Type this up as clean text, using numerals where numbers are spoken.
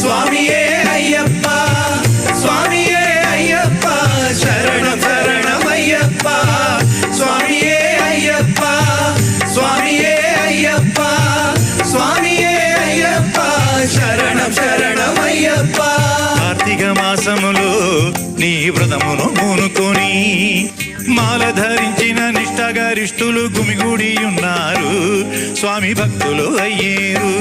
స్వామియే అయ్యప్ప స్వామియే అయ్యప్ప శరణం శరణమయ్యప్ప స్వామియే అయ్యప్ప స్వామియే అయ్యప్ప స్వామియే అయ్యప్ప శరణం శరణమయ్యప్ప. కార్తీక మాసములో నీ వ్రతమును పూనుకొని మాల ధరించిన నిష్ఠాగరిష్ఠులు గుమిగూడి ఉన్నారు, స్వామి భక్తులు అయ్యేరు.